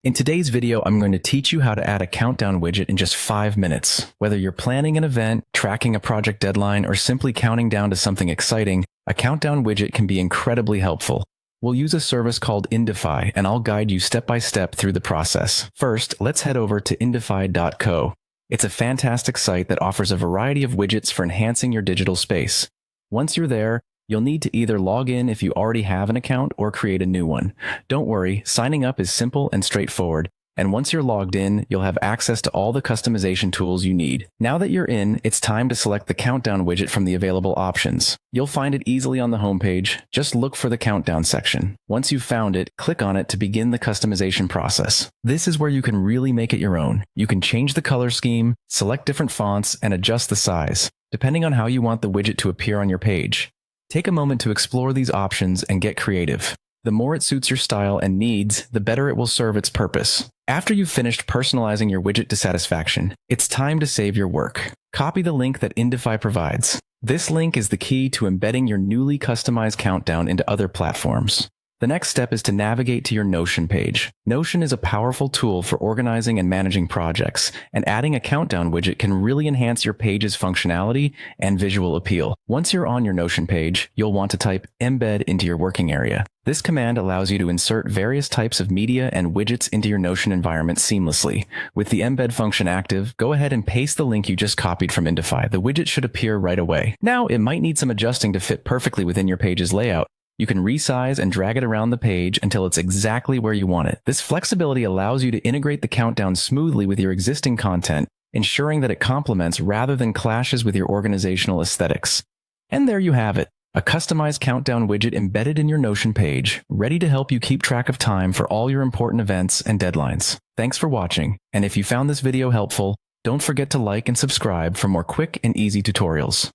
In today's video, I'm going to teach you how to add a countdown widget in just 5 minutes. Whether you're planning an event, tracking a project deadline, or simply counting down to something exciting, a countdown widget can be incredibly helpful. We'll use a service called Indify, and I'll guide you step by step through the process. First, let's head over to indify.co. It's a fantastic site that offers a variety of widgets for enhancing your digital space. Once you're there, you'll need to either log in if you already have an account or create a new one. Don't worry, signing up is simple and straightforward, and once you're logged in, you'll have access to all the customization tools you need. Now that you're in, it's time to select the countdown widget from the available options. You'll find it easily on the homepage. Just look for the countdown section. Once you've found it, click on it to begin the customization process. This is where you can really make it your own. You can change the color scheme, select different fonts, and adjust the size, depending on how you want the widget to appear on your page. Take a moment to explore these options and get creative. The more it suits your style and needs, the better it will serve its purpose. After you've finished personalizing your widget to satisfaction, it's time to save your work. Copy the link that Indify provides. This link is the key to embedding your newly customized countdown into other platforms. The next step is to navigate to your Notion page. Notion is a powerful tool for organizing and managing projects, and adding a countdown widget can really enhance your page's functionality and visual appeal. Once you're on your Notion page, you'll want to type embed into your working area. This command allows you to insert various types of media and widgets into your Notion environment seamlessly. With the embed function active, go ahead and paste the link you just copied from Indify. The widget should appear right away. Now, it might need some adjusting to fit perfectly within your page's layout. You can resize and drag it around the page until it's exactly where you want it. This flexibility allows you to integrate the countdown smoothly with your existing content, ensuring that it complements rather than clashes with your organizational aesthetics. And there you have it, a customized countdown widget embedded in your Notion page, ready to help you keep track of time for all your important events and deadlines. Thanks for watching, and if you found this video helpful, don't forget to like and subscribe for more quick and easy tutorials.